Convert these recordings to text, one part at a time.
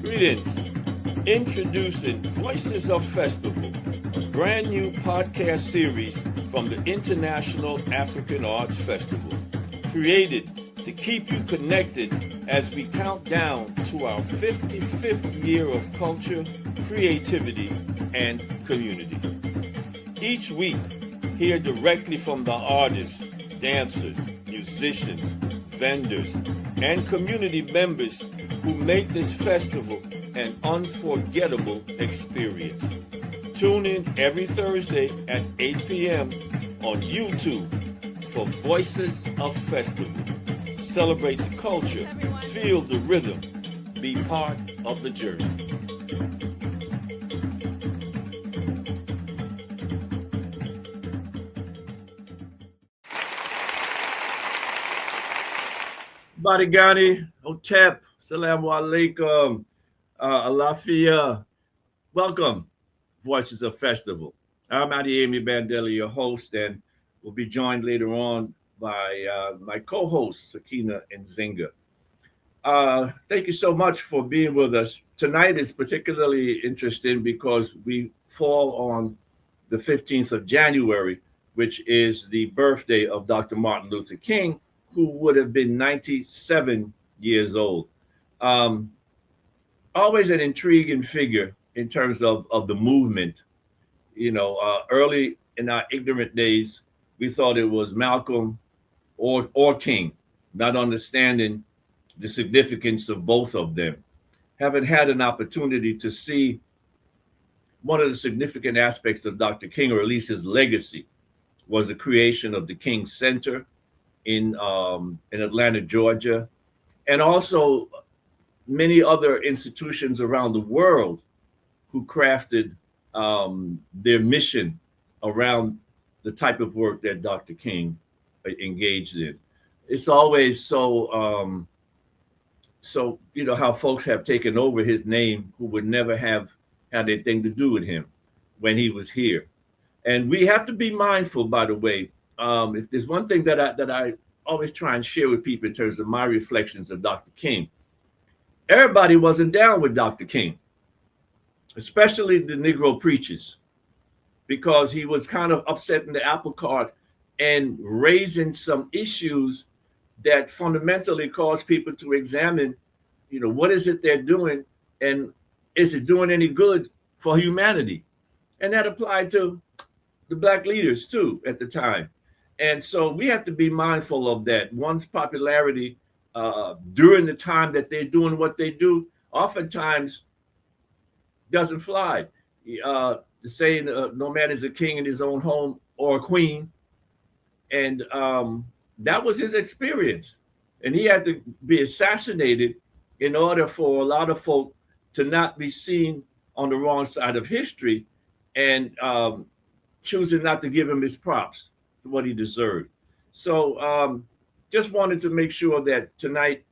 Greetings. Introducing Voices of Festival, a brand new podcast series from the International African Arts Festival, created to keep you connected as we count down to our 55th year of culture, creativity, and community. Each week, hear directly from the artists, dancers, musicians, vendors, and community members who make this festival an unforgettable experience. Tune in every Thursday at 8 p.m. on YouTube for Voices of Festival. Celebrate the culture, feel the rhythm, be part of the journey. Badigani, Otep, Salamu Alaikum, Alafia. Welcome, Voices of Festival. I'm Adeyemi Bandele, your host, and we'll be joined later on by my co-host, Sakina and Nzinga. Thank you so much for being with us. Tonight is particularly interesting because we fall on the 15th of January, which is the birthday of Dr. Martin Luther King, who would have been 97 years old. Always an intriguing figure in terms of the movement. You know, early in our ignorant days, we thought it was Malcolm or King, not understanding the significance of both of them. Having had an opportunity to see one of the significant aspects of Dr. King, or at least his legacy, was the creation of the King Center in Atlanta, Georgia, and also many other institutions around the world who crafted their mission around the type of work that Dr. King engaged in. It's always so how folks have taken over his name who would never have had anything to do with him when he was here. And we have to be mindful, by the way. If there's one thing that I always try and share with people in terms of my reflections of Dr. King, everybody wasn't down with Dr. King, especially the Negro preachers, because he was kind of upsetting the apple cart and raising some issues that fundamentally cause people to examine, what is it they're doing, and is it doing any good for humanity? And that applied to the Black leaders too at the time. And so we have to be mindful of that. One's popularity during the time that they're doing what they do oftentimes doesn't fly. The saying, no man is a king in his own home or a queen. And that was his experience. And he had to be assassinated in order for a lot of folk to not be seen on the wrong side of history and choosing not to give him his props, what he deserved. So just wanted to make sure that tonight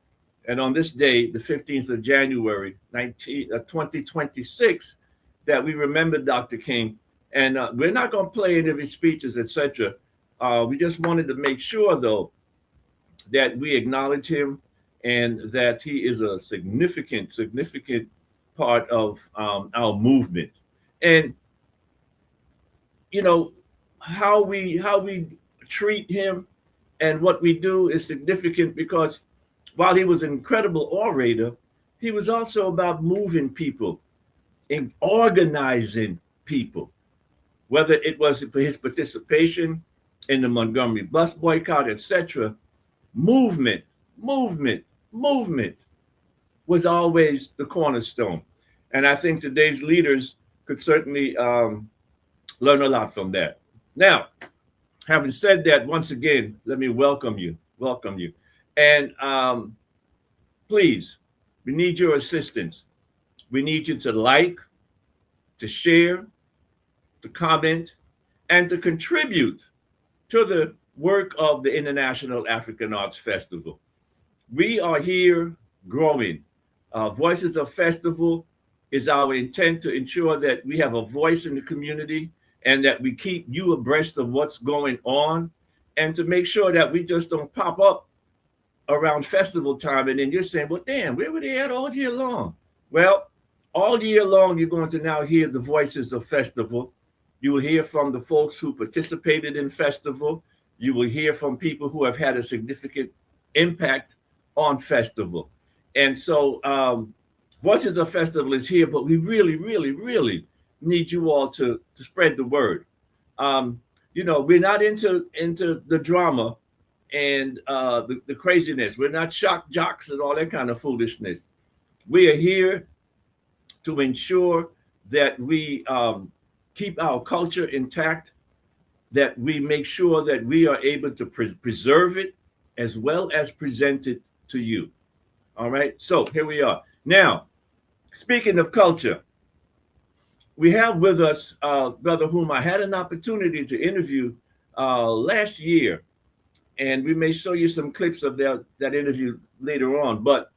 and on this day, the 15th of January, 2026, that we remember Dr. King. And we're not going to play any of his speeches, etc. We just wanted to make sure, though, that we acknowledge him and that he is a significant part of our movement. And how we treat him and what we do is significant, because while he was an incredible orator, he was also about moving people and organizing people, whether it was for his participation in the Montgomery bus boycott, etc. Movement was always the cornerstone. And I think today's leaders could certainly learn a lot from that. Now, having said that, once again, let me welcome you. And please, we need your assistance. We need you to like, to share, to comment, and to contribute to the work of the International African Arts Festival. We are here growing. Voices of Festival is our intent to ensure that we have a voice in the community and that we keep you abreast of what's going on, and to make sure that we just don't pop up around festival time and then you're saying, well, damn, where were they at all year long? Well, all year long, you're going to now hear the voices of festival. You will hear from the folks who participated in festival. You will hear from people who have had a significant impact on festival. And so, Voices of Festival is here, but we really, really, really need you all to spread the word. Um, we're not into the drama and the craziness. We're not shock jocks and all that kind of foolishness. We are here to ensure that we keep our culture intact, that we make sure that we are able to preserve it as well as present it to you. All right. So here we are. Now, speaking of culture, we have with us brother whom I had an opportunity to interview last year, and we may show you some clips of that interview later on. But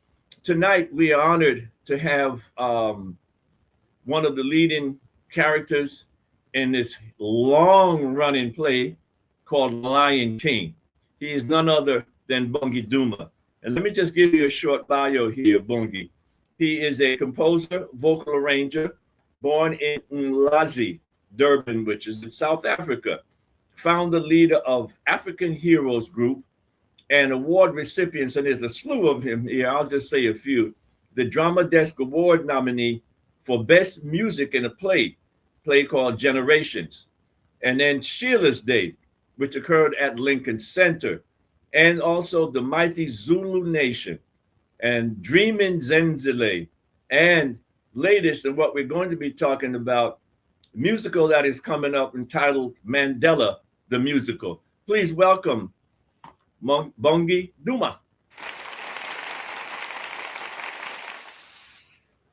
tonight we are honored to have one of the leading characters in this long-running play called Lion King. He is none other than Bongi Duma. And let me just give you a short bio here, Bongi. He is a composer, vocal arranger, born in Mlazi, Durban, which is in South Africa, founder leader of African Heroes Group, and award recipients, and there's a slew of him here, I'll just say a few. The Drama Desk Award nominee for Best Music in a play called Generations. And then Sheila's Day, which occurred at Lincoln Center. And also the Mighty Zulu Nation and Dreamin' Zenzile. And latest, and what we're going to be talking about, musical that is coming up entitled Mandela, the Musical. Please welcome Bongi Duma.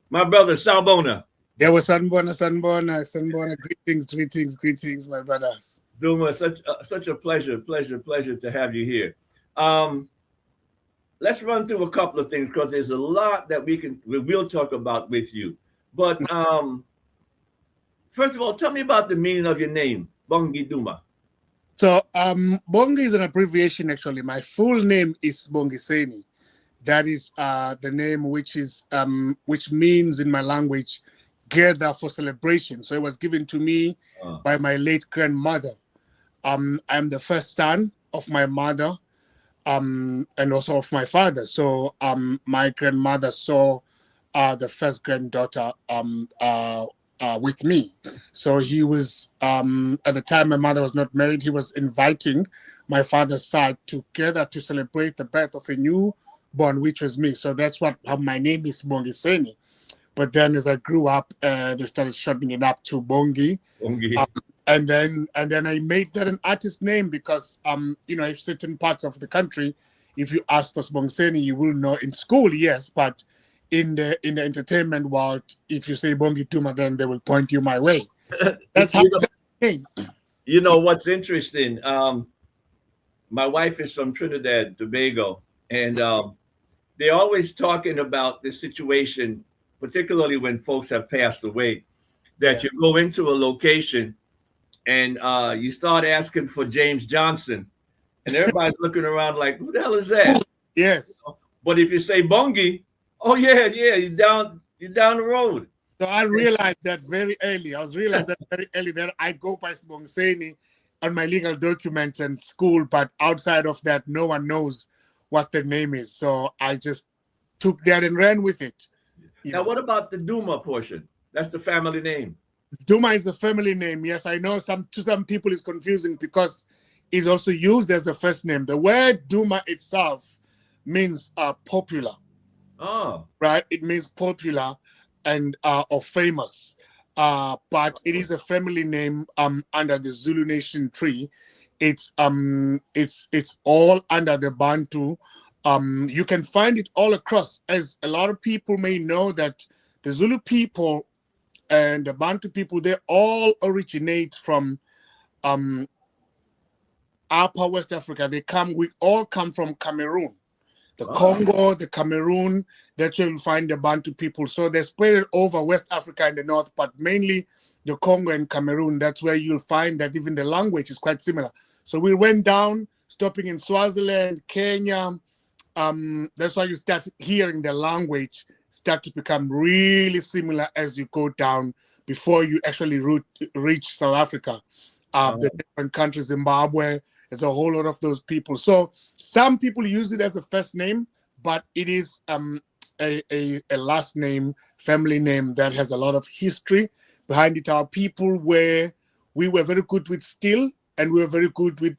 My brother, Sawubona. Yeah, was Sanbona. Greetings, my brothers. Duma, such a pleasure to have you here. Let's run through a couple of things because there's a lot that we will talk about with you. But first of all, tell me about the meaning of your name, Bongi Duma. So Bongi is an abbreviation actually. My full name is Bongiseni. That is the name which means in my language gather for celebration. So it was given to me by my late grandmother. I'm the first son of my mother and also of my father. So my grandmother saw the first granddaughter with me. So he was, at the time my mother was not married, he was inviting my father's side together to celebrate the birth of a newborn, which was me. So that's how my name is Bongiseni. But then as I grew up, they started shortening it up to Bongi. And then I made that an artist name because, in certain parts of the country, if you ask for Bongiseni, you will know in school, yes, but in the entertainment world, if you say Bongi Duma, then they will point you my way. That's how that came. You know what's interesting? My wife is from Trinidad, Tobago, and they're always talking about this situation, particularly when folks have passed away, that you go into a location and you start asking for James Johnson, and everybody's looking around like, who the hell is that? Yes. But if you say Bongi, oh yeah, you're down the road. So I realized that very early. That I go by Bongiseni on my legal documents and school, but outside of that, no one knows what the name is. So I just took that and ran with it. Now, what about the Duma portion? That's the family name. Duma is a family name. Yes, I know to some people it's confusing because it's also used as the first name. The word Duma itself means popular. Oh. Right? It means popular and or famous. But it is a family name under the Zulu Nation tree. It's all under the Bantu. You can find it all across, as a lot of people may know that the Zulu people and the Bantu people, they all originate from upper West Africa. We all come from Cameroon. The Congo, the Cameroon, that's where you'll find the Bantu people. So they're spread over West Africa in the north, but mainly the Congo and Cameroon. That's where you'll find that even the language is quite similar. So we went down, stopping in Swaziland, Kenya. That's why you start hearing the language start to become really similar as you go down before you actually reach South Africa. The different countries, Zimbabwe, there's a whole lot of those people. So some people use it as a first name, but it is a last name, family name that has a lot of history behind it. Our people we were very good with skill, and we were very good with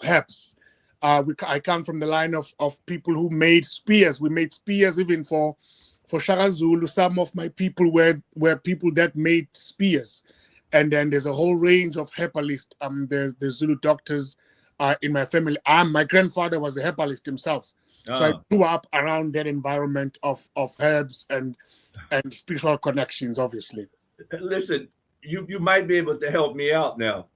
herbs. I come from the line of people who made spears. We made spears even for Shaka Zulu. Some of my people were people that made spears. And then there's a whole range of herbalists. The Zulu doctors in my family. My grandfather was a herbalist himself. So I grew up around that environment of herbs and spiritual connections, obviously. Listen, you might be able to help me out now.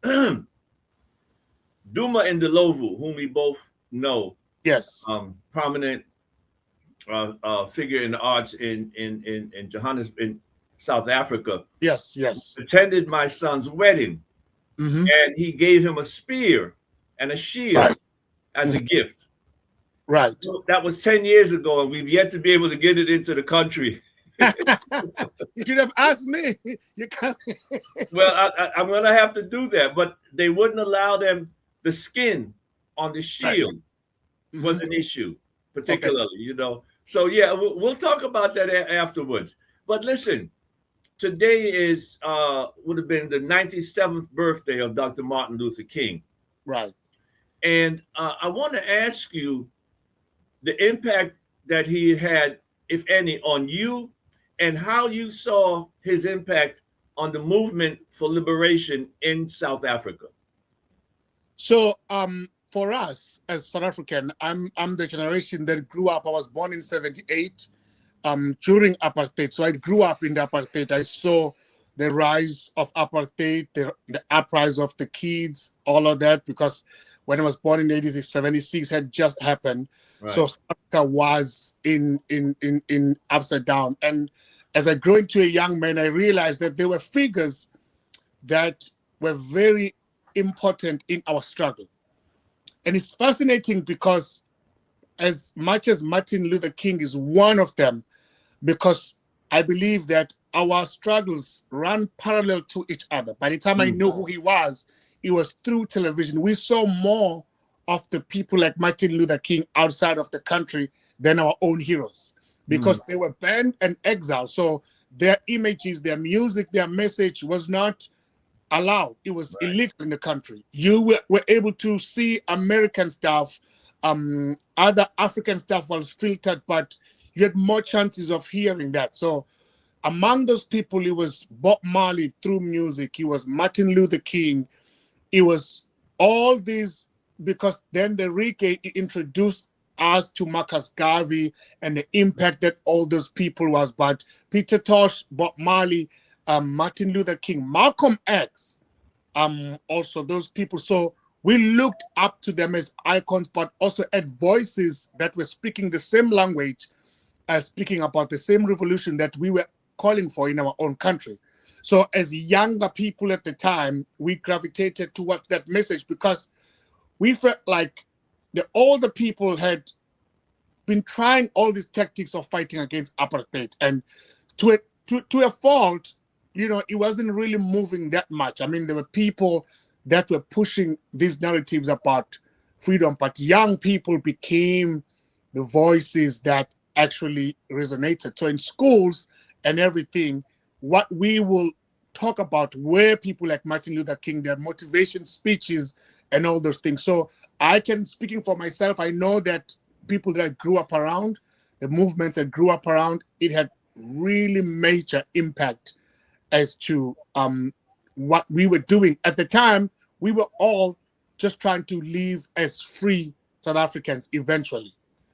Duma and Ndlovu, whom we both know. Yes. Prominent figure in the arts in Johannesburg, in South Africa. Yes, yes. Attended my son's wedding, and he gave him a spear and a shield as a gift. Right. So that was 10 years ago, and we've yet to be able to get it into the country. You should have asked me. You can't. Well, I'm going to have to do that, but they wouldn't allow them. The skin on the shield was an issue, particularly, you know. So, yeah, we'll talk about that afterwards. But listen, today is would have been the 97th birthday of Dr. Martin Luther King. Right. And I want to ask you the impact that he had, if any, on you, and how you saw his impact on the movement for liberation in South Africa. So for us as South African, I'm the generation that grew up. I was born in 78 during apartheid. So I grew up in the apartheid. I saw the rise of apartheid, the uprising of the kids, all of that, because when I was born in 86, 76 had just happened. Right. So South Africa was in upside down. And as I grew into a young man, I realized that there were figures that were very important in our struggle. And it's fascinating because as much as Martin Luther King is one of them, because I believe that our struggles run parallel to each other. By the time I knew who he was, it was through television. We saw more of the people like Martin Luther King outside of the country than our own heroes, because they were banned and exiled. So their images, their music, their message was not allowed. It was illegal in the country. You were able to see American stuff, other African stuff was filtered, but you had more chances of hearing that. So among those people, it was Bob Marley through music. It was Martin Luther King. It was all these, because then the reggae introduced us to Marcus Garvey and the impact that all those people was. But Peter Tosh, Bob Marley, Martin Luther King, Malcolm X, also those people. So we looked up to them as icons, but also at voices that were speaking the same language, speaking about the same revolution that we were calling for in our own country. So as younger people at the time, we gravitated towards that message because we felt like the older people had been trying all these tactics of fighting against apartheid. And to a fault, you know, it wasn't really moving that much. I mean, there were people that were pushing these narratives about freedom, but young people became the voices that actually resonated. So in schools and everything, what we will talk about were people like Martin Luther King, their motivation speeches and all those things. So I can, speaking for myself, I know that people that I grew up around, the movements I grew up around, it had really major impact as to what we were doing. At the time, we were all just trying to live as free South Africans eventually.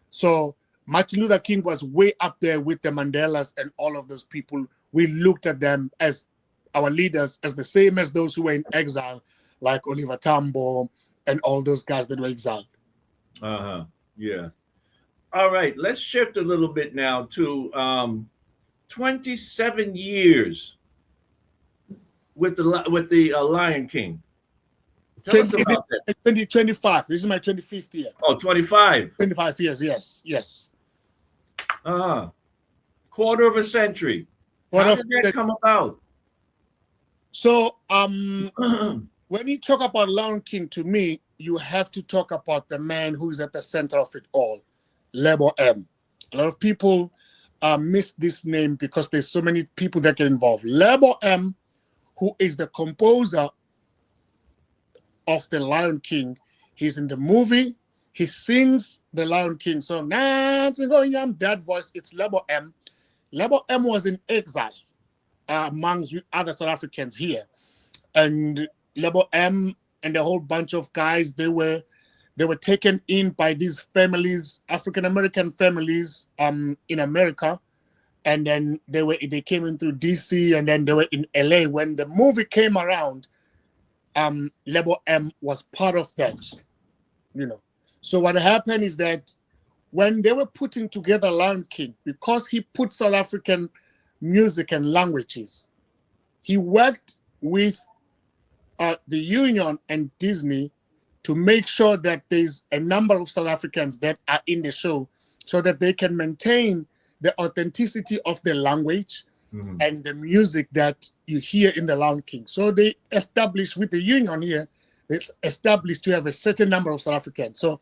So Martin Luther King was way up there with the Mandelas and all of those people. We looked at them as our leaders, as the same as those who were in exile, like Oliver Tambo and all those guys that were exiled. Yeah. All right, let's shift a little bit now to 27 years with the Lion King. Tell us about that. 2025. This is my 25th year. Oh, 25. 25 years, yes. quarter of a century. How did that come about? So when you talk about Lion King, to me, you have to talk about the man who's at the center of it all, Lebo M. A lot of people miss this name because there's so many people that get involved. Lebo M, who is the composer of the Lion King, he's in the movie. He sings the Lion King song. That voice, it's Lebo M. Lebo M was in exile amongst other South Africans here, and Lebo M and a whole bunch of guys, they were taken in by these families, African American families, in America, and then they came in through DC, and then they were in LA. When the movie came around, Lebo M was part of that, you know. So what happened is that when they were putting together Lion King, because he put South African music and languages, he worked with the union and Disney to make sure that there's a number of South Africans that are in the show so that they can maintain the authenticity of the language and the music that you hear in the Lion King. So they established with the union here, it's established to have a certain number of South Africans. So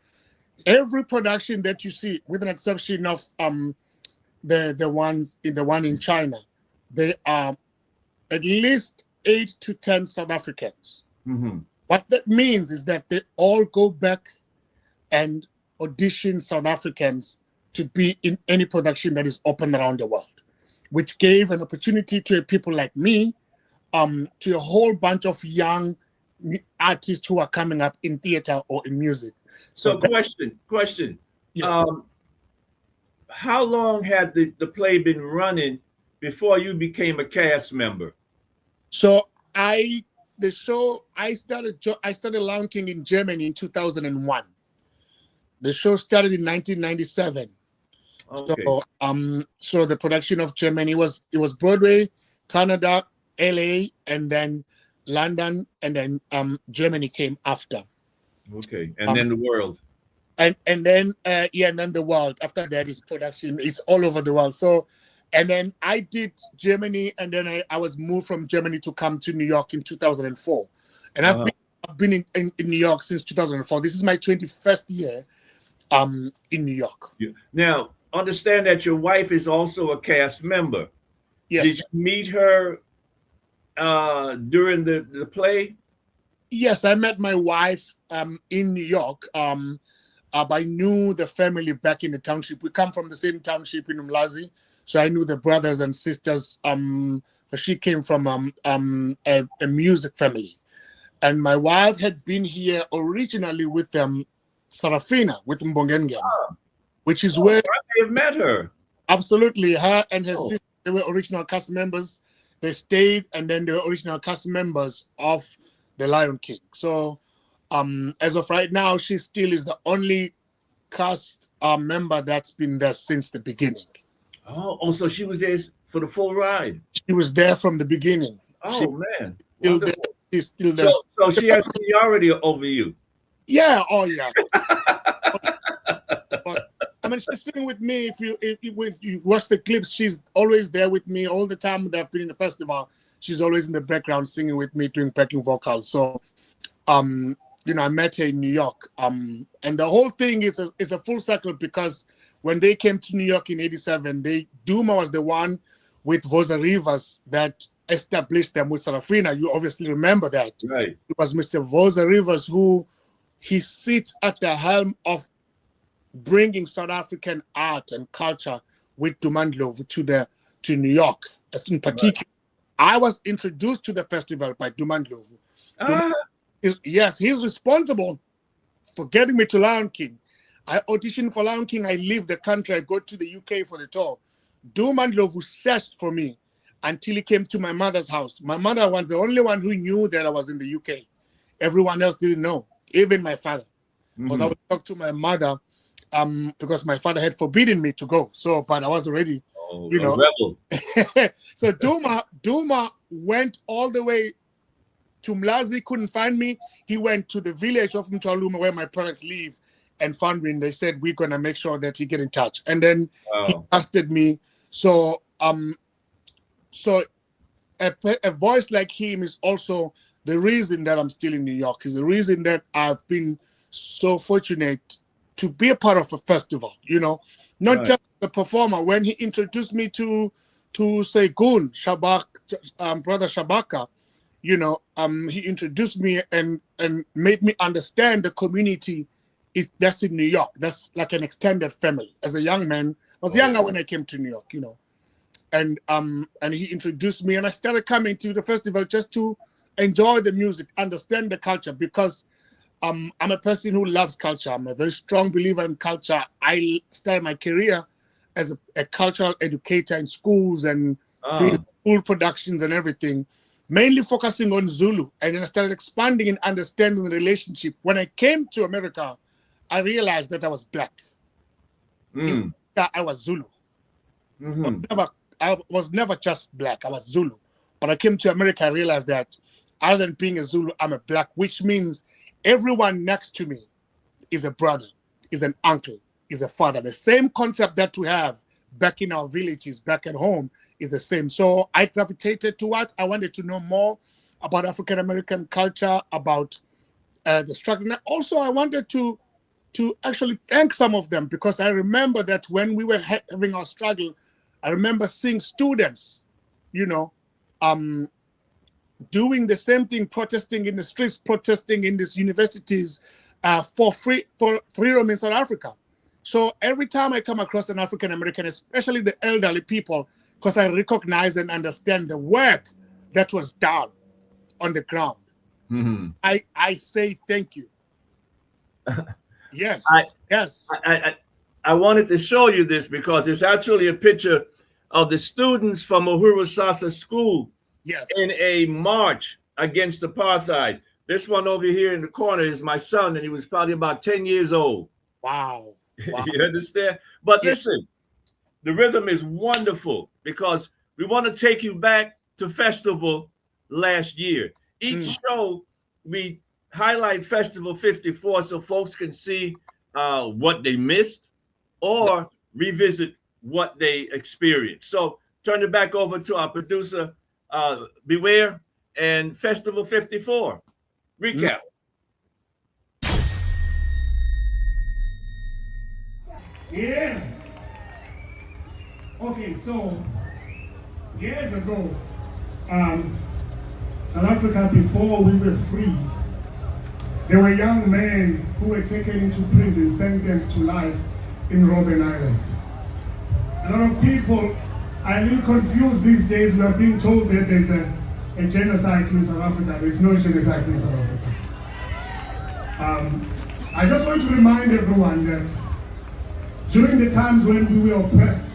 every production that you see, with an exception of the one in China, they are at least 8 to 10 South Africans. What that means is that they all go back and audition South Africans to be in any production that is open around the world, which gave an opportunity to people like me, to a whole bunch of young artists who are coming up in theater or in music. So question. Yes. How long had the play been running before you became a cast member? So I started Lion King in Germany in 2001. The show started in 1997. Okay. So the production of Germany was Broadway, Canada, LA, and then London, and then Germany came after. Okay, and then the world. And then the world. After that is production. It's all over the world. So, and then I did Germany, and then I was moved from Germany to come to New York in 2004. And I've been in New York since 2004. This is my 21st year in New York. Now, understand that your wife is also a cast member. Yes. Did you meet her during the play? Yes, I met my wife in New York. I knew the family back in the township. We come from the same township in Umlazi, so I knew the brothers and sisters. She came from a music family, and my wife had been here originally with Sarafina, with Mbongengen, which is where I may have met her. Absolutely, her and her sister, they were original cast members. They stayed, and then they were original cast members of The Lion King. So as of right now, she still is the only cast member that's been there since the beginning. Oh, so she was there for the full ride. She was there from the beginning. Man. Still there. She's still there. So she has seniority over you. Yeah, oh yeah. But, I mean, she's sitting with me. If you watch the clips, she's always there with me all the time that I've been in the festival. She's always in the background singing with me, doing backing vocals. So, I met her in New York. And the whole thing is a full circle, because when they came to New York in '87, Duma was the one with Vosa Rivers that established them with Sarafina. You obviously remember that. Right. It was Mr. Vosa Rivers who he sits at the helm of bringing South African art and culture with Dumandlovu to New York. In particular, right. I was introduced to the festival by Dumandlovu. Yes, he's responsible for getting me to Lion King. I auditioned for Lion King. I leave the country. I go to the UK for the tour. Dumandlovu searched for me until he came to my mother's house. My mother was the only one who knew that I was in the UK. Everyone else didn't know, even my father. Because I would talk to my mother because my father had forbidden me to go. So, but I was already, a rebel. So Duma went all the way to Mlazi, couldn't find me. He went to the village of Mtwaluma where my parents live and found me. And they said, we're going to make sure that he get in touch. And then he trusted me. So so a voice like him is also the reason that I'm still in New York, is the reason that I've been so fortunate to be a part of a festival, not just the performer. When he introduced me to say Gun Shabak, brother Shabaka, he introduced me and made me understand the community that's in New York. That's like an extended family. As a young man, I was younger when I came to New York, and he introduced me, and I started coming to the festival just to enjoy the music, understand the culture, because I'm a person who loves culture. I'm a very strong believer in culture. I started my career as a cultural educator in schools and doing school productions and everything, mainly focusing on Zulu. And then I started expanding and understanding the relationship. When I came to America, I realized that I was black. That I was Zulu. I was never just black. I was Zulu. But I came to America, I realized that other than being a Zulu, I'm a black, which means everyone next to me is a brother, is an uncle, is a father. The same concept that we have back in our villages, back at home, is the same. So I gravitated towards, I wanted to know more about African-American culture, about the struggle. And also I wanted to actually thank some of them, because I remember that when we were having our struggle, I remember seeing students, doing the same thing, protesting in the streets, protesting in these universities for freedom in South Africa. So every time I come across an African American, especially the elderly people, because I recognize and understand the work that was done on the ground, I say thank you. Yes, yes. I wanted to show you this because it's actually a picture of the students from Uhuru Sasa School in a march against apartheid. This one over here in the corner is my son, and he was probably about 10 years old. Wow. You understand? But listen, the rhythm is wonderful because we want to take you back to festival last year. Each show, we highlight Festival 54 so folks can see what they missed or revisit what they experienced. So turn it back over to our producer, Beware, and Festival 54. Recap. Yeah. Okay, so years ago, South Africa, before we were free, there were young men who were taken into prison, sentenced to life in Robben Island. A lot of people are a little confused these days. We are being told that there's a genocide in South Africa. There's no genocide in South Africa. I just want to remind everyone that during the times when we were oppressed,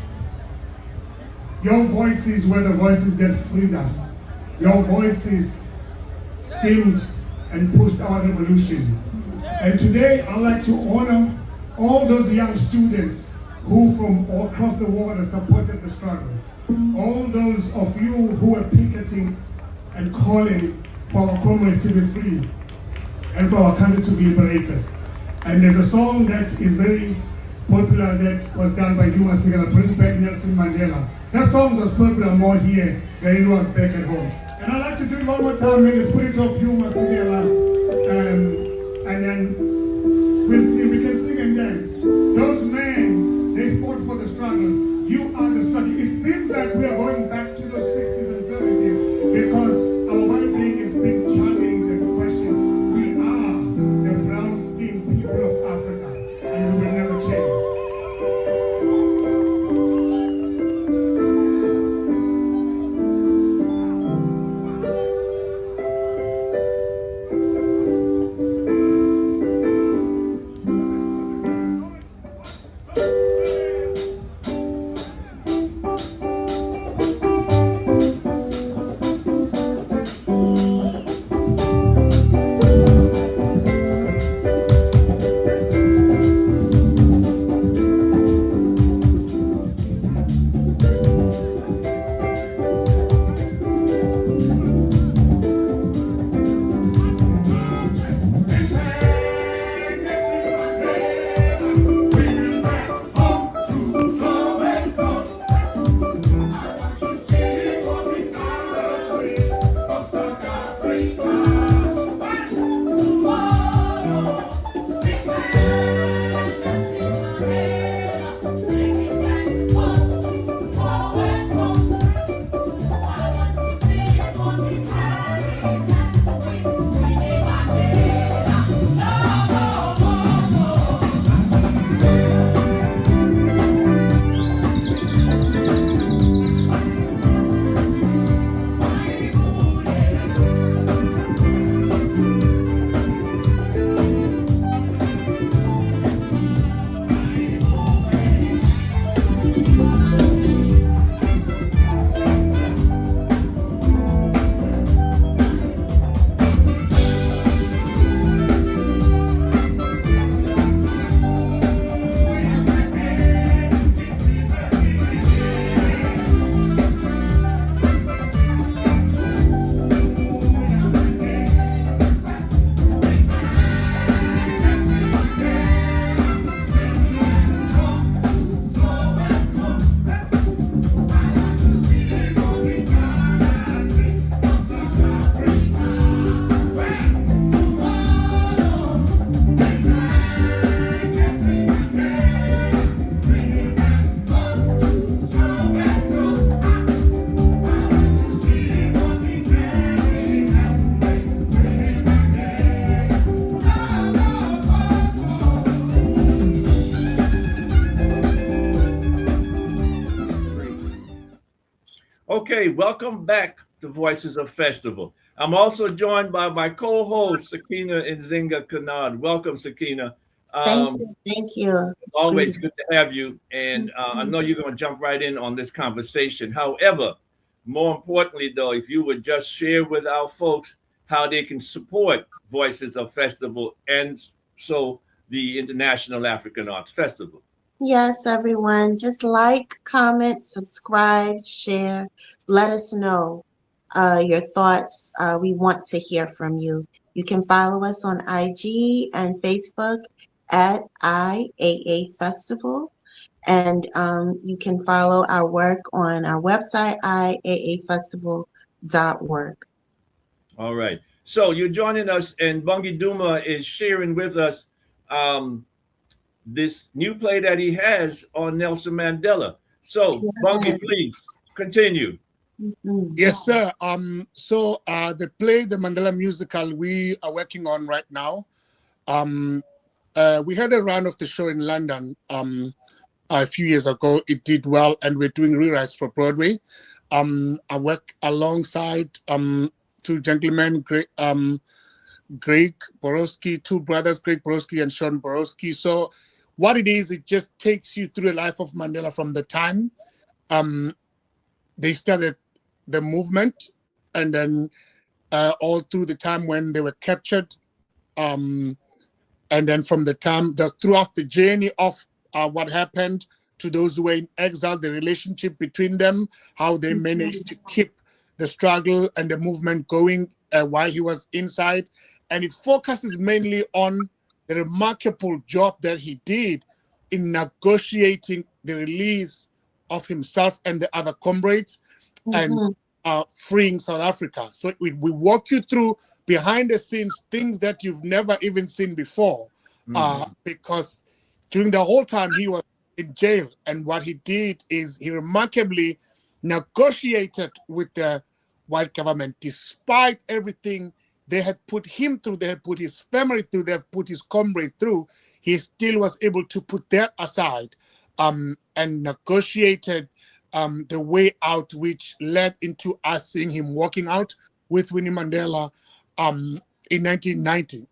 your voices were the voices that freed us. Your voices stemmed and pushed our revolution. And today, I'd like to honor all those young students who from all across the world supported the struggle. All those of you who are picketing and calling for our comrades to be free and for our country to be liberated. And there's a song that is very popular that was done by Duma Sigala, Bring Back Nelson Mandela. That song was popular more here than it was back at home. And I'd like to do it one more time in the spirit of Duma Sigala, and then we'll see, we can sing and dance. Those men, they fought for the struggle. You are the struggle. It seems like we are going back to those 60s and 70s because our well-being is being challenged and questioned. We are the brown-skinned people of Africa, and we will never change. Okay, welcome back to Voices of Festival. I'm also joined by my co-host, Sakina and Nzinga Kennard. Welcome, Sakina. Thank Um, you. Thank you. Always good to have you. And I know you're going to jump right in on this conversation. However, more importantly, though, if you would just share with our folks how they can support Voices of Festival and so the International African Arts Festival. Yes, everyone. Just like, comment, subscribe, share. Let us know your thoughts. We want to hear from you. You can follow us on IG and Facebook at IAA Festival. And you can follow our work on our website, iaafestival.org. All right. So you're joining us, and Bongi Duma is sharing with us this new play that he has on Nelson Mandela. So, Bongi, please continue. Yes, sir. So the play, the Mandela musical, we are working on right now. We had a run of the show in London a few years ago. It did well, and we're doing rewrites for Broadway. I work alongside two gentlemen, Greg Borowski, two brothers, Greg Borowski and Sean Borowski. So what it is, it just takes you through the life of Mandela from the time they started the movement, and then all through the time when they were captured, and then from the time throughout the journey of what happened to those who were in exile, the relationship between them, how they managed to keep the struggle and the movement going while he was inside. And it focuses mainly on the remarkable job that he did in negotiating the release of himself and the other comrades and freeing South Africa. So we walk you through behind the scenes things that you've never even seen before, because during the whole time he was in jail, and what he did is he remarkably negotiated with the white government despite everything they had put him through, they had put his family through, they had put his comrade through. He still was able to put that aside and negotiated the way out, which led into us seeing him walking out with Winnie Mandela in 1990.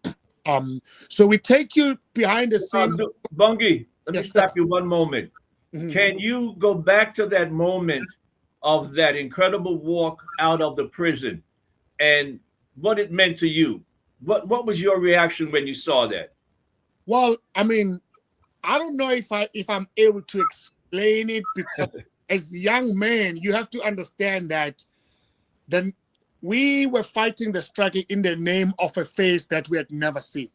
So we take you behind the scenes. Bongi, let me Yes, stop sir. you one moment. Can you go back to that moment of that incredible walk out of the prison and what it meant to you? What was your reaction when you saw that? Well, I mean, I don't know if I'm able to explain it, because as a young man, you have to understand that then we were fighting the struggle in the name of a face that we had never seen.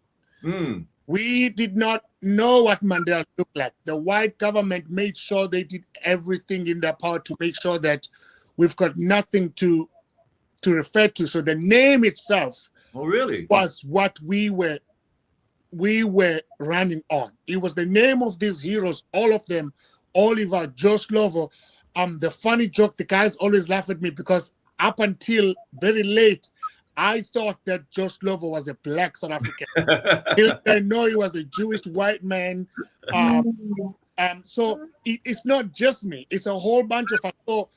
We did not know what Mandela looked like. The white government made sure they did everything in their power to make sure that we've got nothing to refer to. So the name itself was what we were running on. It was the name of these heroes, all of them, Oliver, Joe Slovo. The funny joke, the guys always laugh at me because up until very late, I thought that Joe Slovo was a black South African. I know he was a Jewish white man. So it's not just me, it's a whole bunch of us. So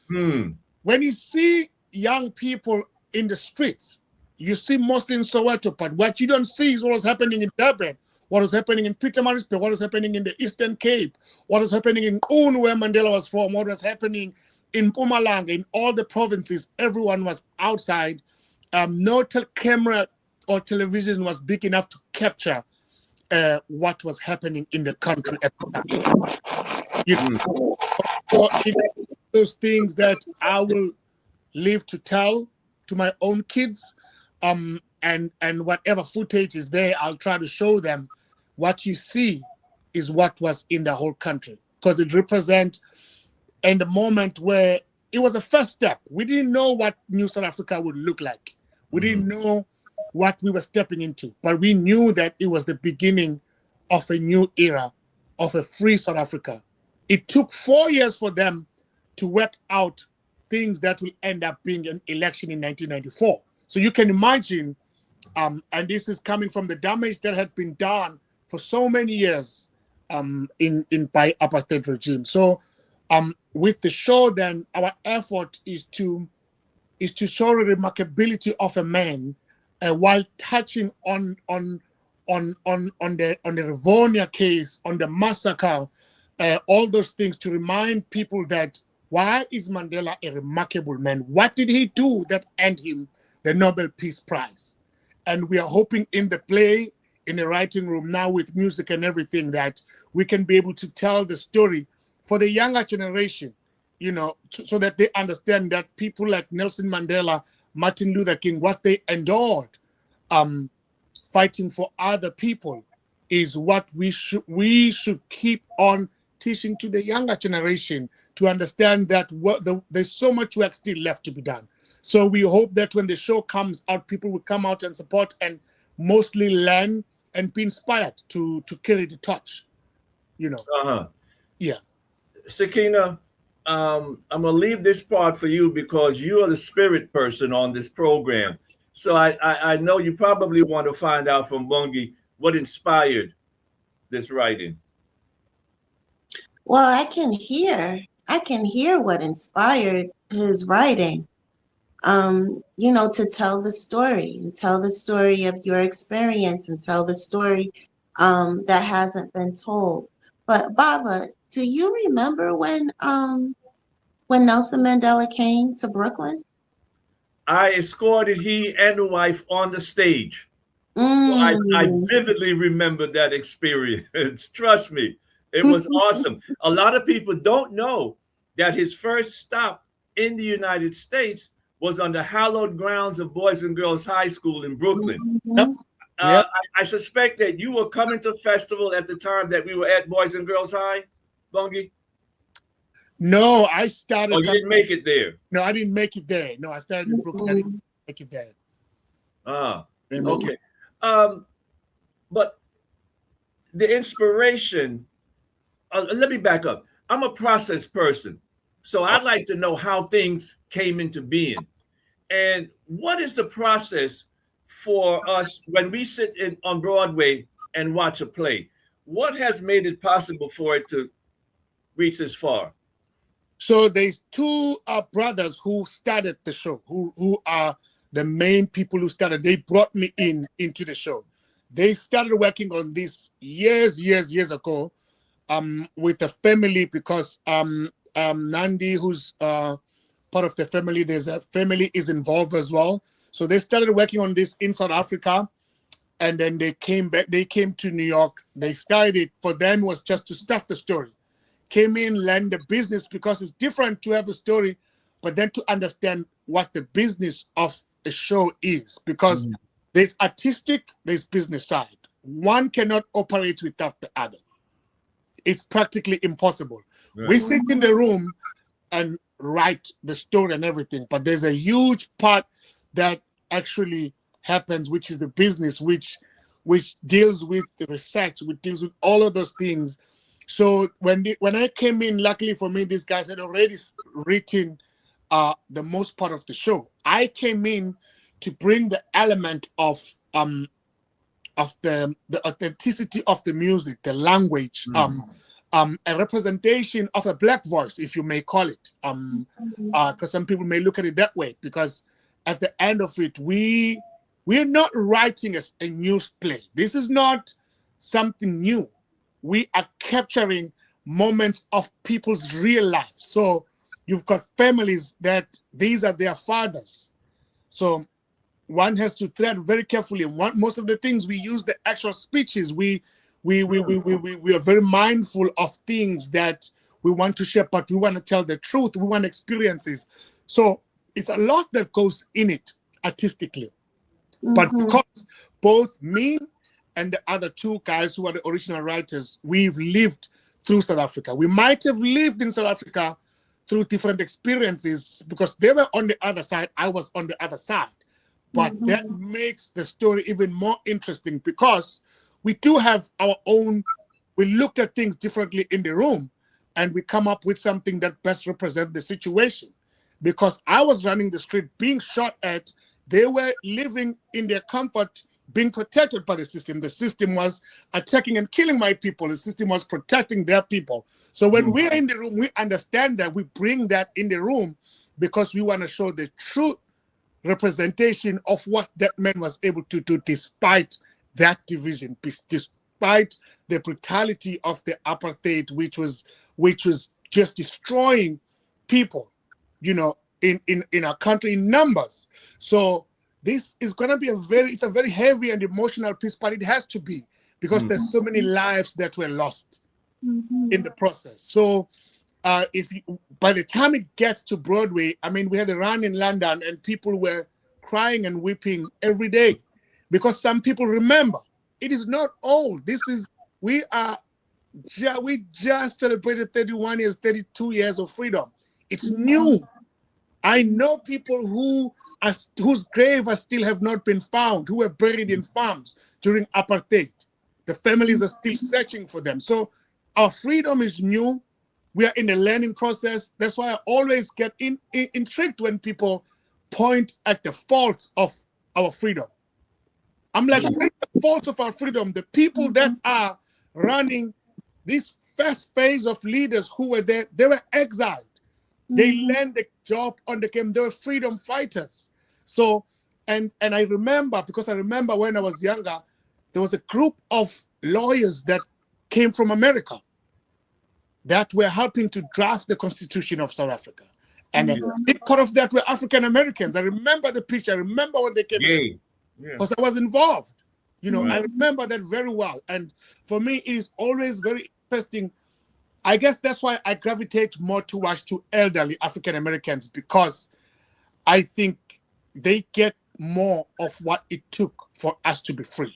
when you see young people in the streets, you see mostly in Soweto, but what you don't see is what was happening in Durban, what was happening in Pietermaritzburg, what was happening in the Eastern Cape, what was happening in Un, where Mandela was from, what was happening in Mpumalanga, in all the provinces. Everyone was outside. No camera or television was big enough to capture what was happening in the country at the time. So those things that I will live to tell to my own kids, and whatever footage is there, I'll try to show them what you see is what was in the whole country, because it represents in the moment where it was a first step. We didn't know what New South Africa would look like. We didn't know what we were stepping into, but we knew that it was the beginning of a new era of a free South Africa. It took 4 years for them to work out things that will end up being an election in 1994. So you can imagine, and this is coming from the damage that had been done for so many years by apartheid regime. So With the show, then our effort is to show the remarkability of a man, while touching on the Rivonia case, on the massacre, all those things, to remind people that why is Mandela a remarkable man? What did he do that earned him the Nobel Peace Prize? And we are hoping in the play, in the writing room now with music and everything, that we can be able to tell the story for the younger generation, you know, so that they understand that people like Nelson Mandela, Martin Luther King, what they endured, fighting for other people, is what we should keep on teaching to the younger generation, to understand that there's so much work still left to be done. So we hope that when the show comes out, people will come out and support and mostly learn and be inspired to carry the torch, you know. Yeah. Sakina, I'm gonna leave this part for you because you are the spirit person on this program. So I know you probably want to find out from Bongi what inspired this writing. Well, I can hear what inspired his writing. You know, to tell the story, and tell the story of your experience, and tell the story that hasn't been told. But Baba, do you remember when Nelson Mandela came to Brooklyn? I escorted he and the wife on the stage. So I vividly remember that experience. Trust me, it was awesome. A lot of people don't know that his first stop in the United States was on the hallowed grounds of Boys and Girls High School in Brooklyn. I suspect that you were coming to festival at the time that we were at Boys and Girls High, Bongi? No, I started. Oh, you didn't make it there? No, I didn't make it there. No, I started in Brooklyn. I didn't make it there. Okay. But the inspiration, let me back up. I'm a process person. So I'd like to know how things came into being. And what is the process for us when we sit on Broadway and watch a play? What has made it possible for it to reach this far? So there's two brothers who started the show, who are the main people who started. They brought me into the show. They started working on this years ago with the family, because Nandi, who's part of the family, there's a family is involved as well. So they started working on this in South Africa, and then they came back. They came to New York. They started, for them was just to start the story. Came in, learned the business, because it's different to have a story, but then to understand what the business of a show is, because there's artistic, there's business side. One cannot operate without the other. It's practically impossible. Right. We sit in the room and write the story and everything, but there's a huge part that actually happens, which is the business, which deals with the research, which deals with all of those things. So when I came in, luckily for me, these guys had already written the most part of the show. I came in to bring the element of the authenticity of the music, the language, a representation of a Black voice, if you may call it, because some people may look at it that way. Because at the end of it, we're not writing a news play. This is not something new. We are capturing moments of people's real life. So you've got families that these are their fathers. So one has to tread very carefully. Most of the things we use the actual speeches. We are very mindful of things that we want to share, but we want to tell the truth. We want experiences. So it's a lot that goes in it artistically. But because both me and the other two guys who are the original writers, we've lived through South Africa. We might have lived in South Africa through different experiences, because they were on the other side, I was on the other side. But that makes the story even more interesting, because we do have our own, we looked at things differently in the room, and we come up with something that best represents the situation. Because I was running the street, being shot at, they were living in their comfort being protected by the system. The system was attacking and killing my people. The system was protecting their people. So when we're in the room, we understand that. We bring that in the room because we want to show the true representation of what that man was able to do despite that division, despite the brutality of the apartheid, which was just destroying people, you know, in our country in numbers. So this is going to be it's a very heavy and emotional piece, but it has to be because there's so many lives that were lost in the process. So by the time it gets to Broadway, I mean, we had a run in London and people were crying and weeping every day because some people remember. It is not old. We just celebrated 31 years, 32 years of freedom. It's new. I know people whose grave still have not been found, who were buried in farms during apartheid. The families are still searching for them. So our freedom is new. We are in the learning process. That's why I always get intrigued when people point at the faults of our freedom. I'm like, the faults of our freedom, the people that are running this first phase of leaders who were there, they were exiled. They learned the job on the game. They were freedom fighters. So, and I remember, because I remember when I was younger, there was a group of lawyers that came from America that were helping to draft the Constitution of South Africa. And a big part of that were African Americans. I remember the picture. I remember when they came because I was involved. You know, I remember that very well. And for me, it is always very interesting. I guess that's why I gravitate more towards to elderly African Americans, because I think they get more of what it took for us to be free.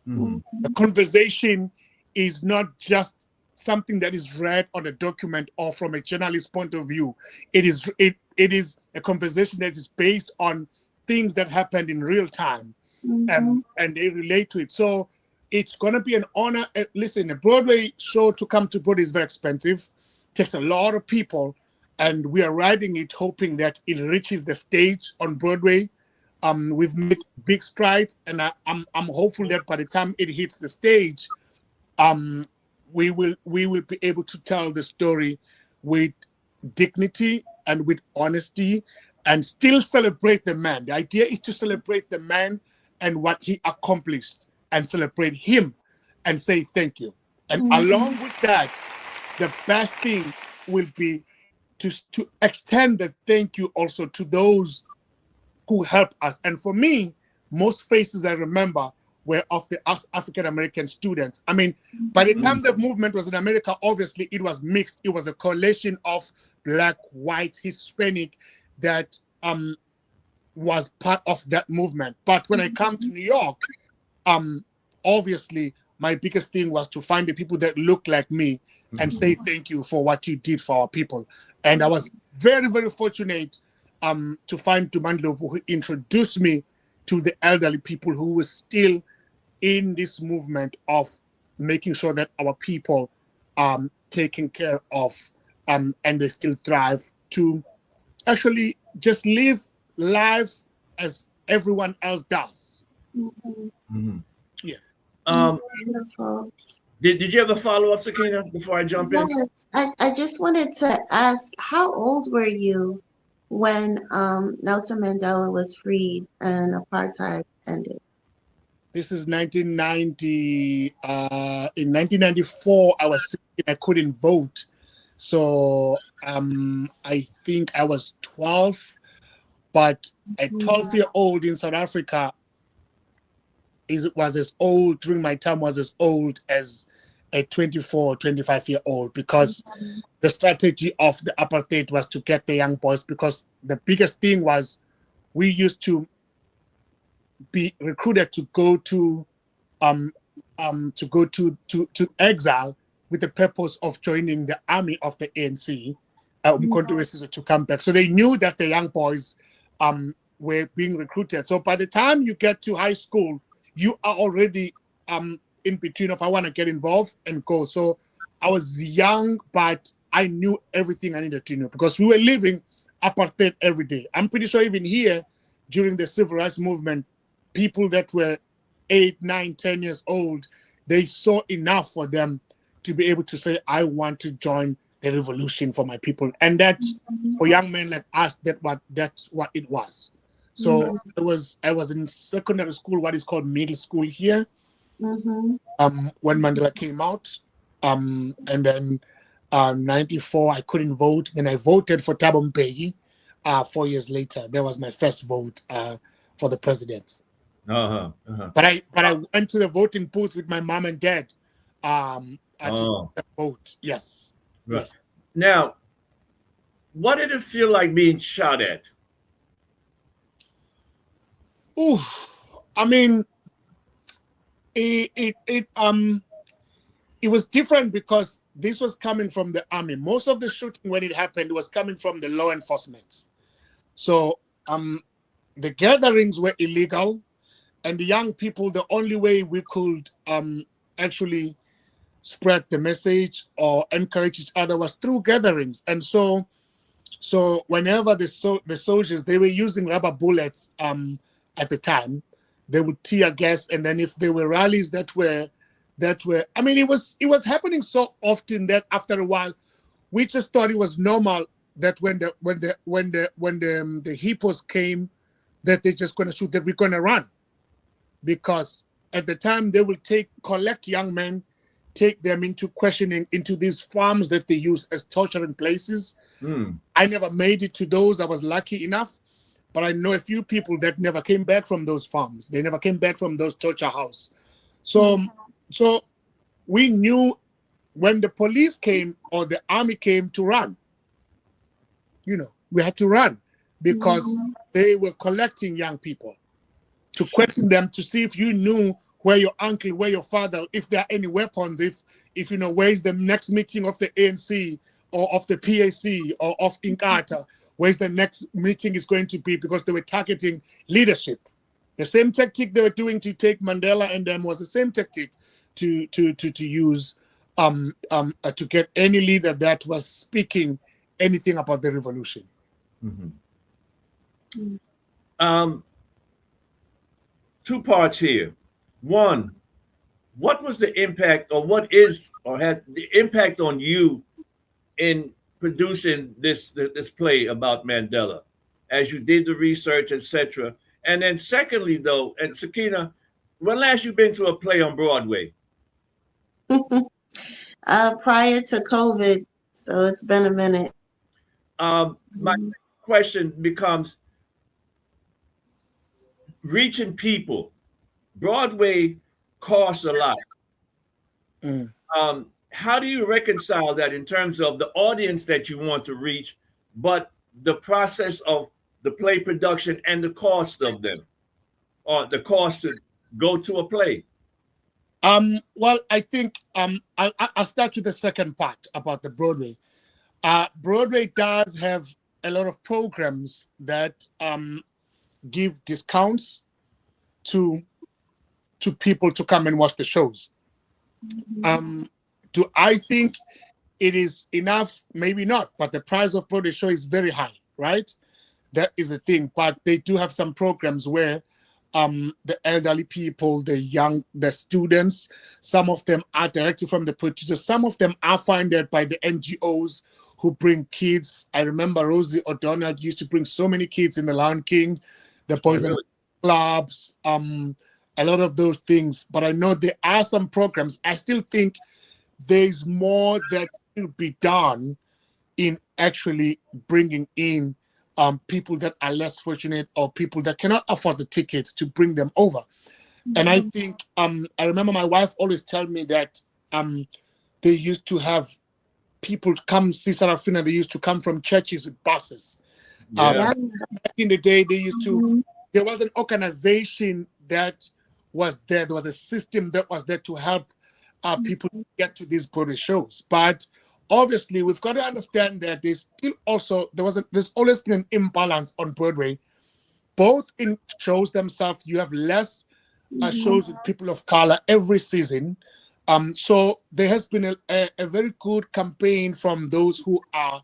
The conversation is not just something that is read on a document or from a journalist's point of view. It is a conversation that is based on things that happened in real time, and they relate to it. So it's going to be an honor. Listen, a Broadway show to come to Broadway is very expensive, takes a lot of people, and we are writing it hoping that it reaches the stage on Broadway. We've made big strides, and I'm hopeful that by the time it hits the stage, we will be able to tell the story with dignity and with honesty, and still celebrate the man. The idea is to celebrate the man and what he accomplished, and celebrate him and say thank you. And along with that, the best thing will be to extend the thank you also to those who help us. And for me, most faces I remember were of the African-American students. I mean, by the time the movement was in America, obviously it was mixed. It was a coalition of Black, white, Hispanic that was part of that movement. But when I come to New York, obviously my biggest thing was to find the people that look like me and say thank you for what you did for our people. And I was very, very fortunate to find Mandela, who introduced me to the elderly people who were still in this movement of making sure that our people are taken care of, and they still thrive to actually just live life as everyone else does. Yeah. Beautiful. Did you have a follow-up, Sakina, before I jump in? Yes, I just wanted to ask, how old were you when Nelson Mandela was freed and apartheid ended? This is 1990. In 1994, I was 16. I couldn't vote. So I think I was 12. But a 12-year-old in South Africa was as old, during my time, was as old as a 24 or 25-year-old, because the strategy of the apartheid was to get the young boys, because the biggest thing was we used to be recruited to go to exile with the purpose of joining the army of the ANC, to come back. So they knew that the young boys were being recruited. So by the time you get to high school, you are already in between of I want to get involved and go. So I was young, but I knew everything I needed to know, because we were living apartheid every day. I'm pretty sure even here during the civil rights movement, people that were 8, 9, 10 years old, they saw enough for them to be able to say, I want to join the revolution for my people. And that, for young men like us, that's what it was. So I was in secondary school, what is called middle school here, when Mandela came out. And then 94, I couldn't vote. Then I voted for Thabo Mbeki 4 years later. That was my first vote for the president. But I went to the voting booth with my mom and dad to vote. Yes. Right. Yes. Now, what did it feel like being shot at? Ooh, I mean, it was different because this was coming from the army. Most of the shooting when it happened was coming from the law enforcement. So the gatherings were illegal, and the young people, the only way we could actually spread the message or encourage each other was through gatherings. And so whenever the soldiers, they were using rubber bullets at the time, they would tear gas, and then if there were rallies that were, I mean, it was happening so often that after a while, we just thought it was normal that when the hippos came, that they're just going to shoot, that we're going to run, because at the time they will collect young men, take them into questioning into these farms that they use as torturing places. I never made it to those. I was lucky enough, but I know a few people that never came back from those farms. They never came back from those torture houses. So we knew when the police came or the army came to run. We had to run because they were collecting young people to question them, to see if you knew where your uncle, where your father, if there are any weapons, if where's the next meeting of the ANC or of the PAC or of Inkatha, where's the next meeting is going to be, because they were targeting leadership. The same tactic they were doing to take Mandela and them was the same tactic to use to get any leader that was speaking anything about the revolution. Two parts here. One, what was the impact, or what is, or had the impact on you in producing this play about Mandela, as you did the research, etc.? And then secondly, though, and Sakina, when last you been to a play on Broadway? Prior to COVID, so it's been a minute. My question becomes, reaching people. Broadway costs a lot. How do you reconcile that in terms of the audience that you want to reach, but the process of the play production and the cost of them, or the cost to go to a play? Well, I think I'll start with the second part about the Broadway. Broadway does have a lot of programs that give discounts to people to come and watch the shows. Do I think it is enough? Maybe not, but the price of Broadway show is very high, right? That is the thing. But they do have some programs where the elderly people, the students, some of them are directly from the producers, some of them are funded by the NGOs who bring kids. I remember Rosie O'Donnell used to bring so many kids in the Lion King, the Boys and Clubs, a lot of those things. But I know there are some programs. I still think there's more that should be done in actually bringing in people that are less fortunate or people that cannot afford the tickets, to bring them over. And I think, I remember my wife always tell me that they used to have people come see Sarafina. They used to come from churches with buses. Back in the day, they used to, there was an organization that was there. There was a system that was there to help people get to these Broadway shows. But obviously, we've got to understand that there's always been an imbalance on Broadway, both in shows themselves. You have less shows with people of color every season. So there has been a very good campaign from those who are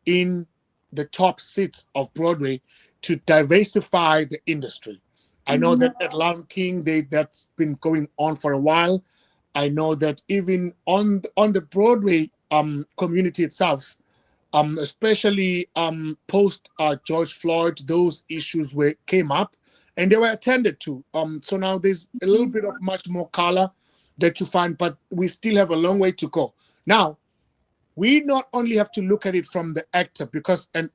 in the top seats of Broadway to diversify the industry. I know that at Lion King, that's been going on for a while. I know that even on the Broadway community itself, especially post George Floyd, those issues came up and they were attended to. So now there's a little bit of much more color that you find, but we still have a long way to go. Now, we not only have to look at it from the actor, because and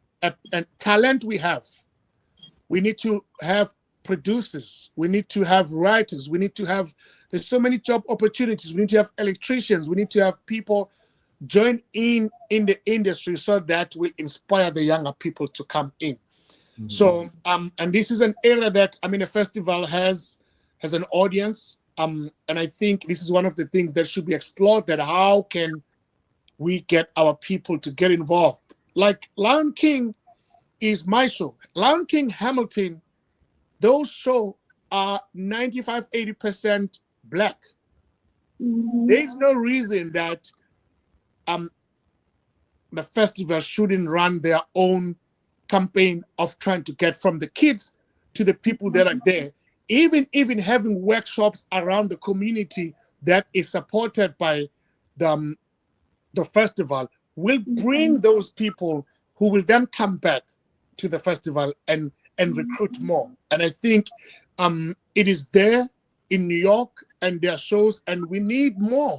talent we have. We need to have producers. We need to have writers. We need to have, there's so many job opportunities. We need to have electricians. We need to have people join in the industry so that will inspire the younger people to come in. Mm-hmm. So, and this is an area that, a festival has an audience. And I think this is one of the things that should be explored, that how can we get our people to get involved? Like Lion King is my show. Lion King, Hamilton, those shows are 95, 80% Black. Mm-hmm. There's no reason that the festival shouldn't run their own campaign of trying to get from the kids to the people that are there. Even having workshops around the community that is supported by the festival will bring those people who will then come back to the festival and recruit more. And I think it is there in New York and their shows, and we need more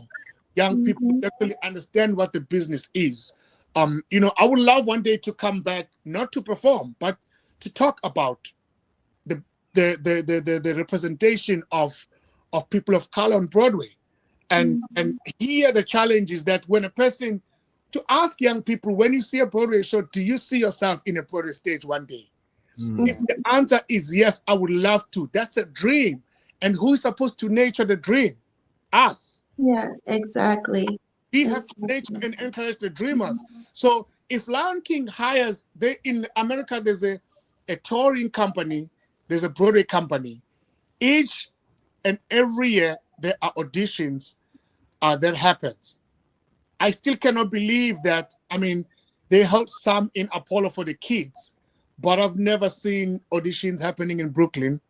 young people to actually understand what the business is. I would love one day to come back, not to perform, but to talk about the representation of people of color on Broadway. And here the challenge is that when a person, to ask young people, when you see a Broadway show, do you see yourself in a Broadway stage one day? If the answer is yes, I would love to. That's a dream. And who is supposed to nurture the dream? Us. Yeah, exactly. We have to nurture and encourage the dreamers. So if Lion King hires, in America, there's a touring company, there's a Broadway company. Each and every year, there are auditions that happens. I still cannot believe that, they held some in Apollo for the kids, but I've never seen auditions happening in Brooklyn.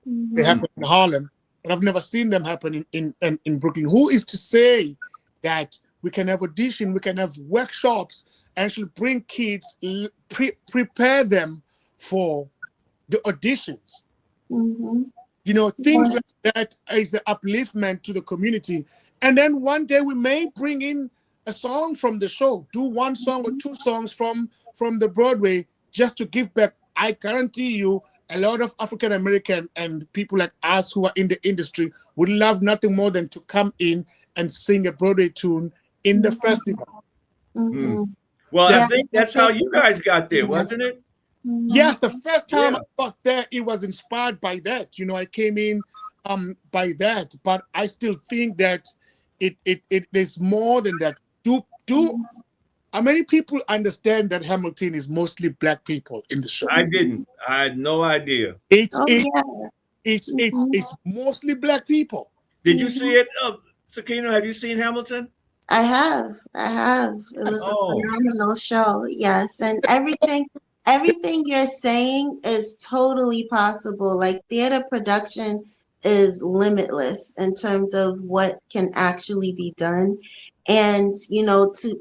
They happen in Harlem, but I've never seen them happen in Brooklyn. Who is to say that we can have audition, we can have workshops, and actually bring kids, prepare them for the auditions? Things like that is the upliftment to the community. And then one day we may bring in a song from the show, do one song or two songs from the Broadway just to give back. I guarantee you a lot of African American and people like us who are in the industry would love nothing more than to come in and sing a Broadway tune in the festival. Well, I think that's how you guys got there, wasn't it? Yes, the first time I got there, it was inspired by that. I came in by that, but I still think that it is more than that. How many people understand that Hamilton is mostly Black people in the show? I didn't. I had no idea. It's mostly Black people. Did you see it, Sakina? Have you seen Hamilton? I have. It was a phenomenal show. Yes, and everything you're saying is totally possible. Like, theater production is limitless in terms of what can actually be done. And,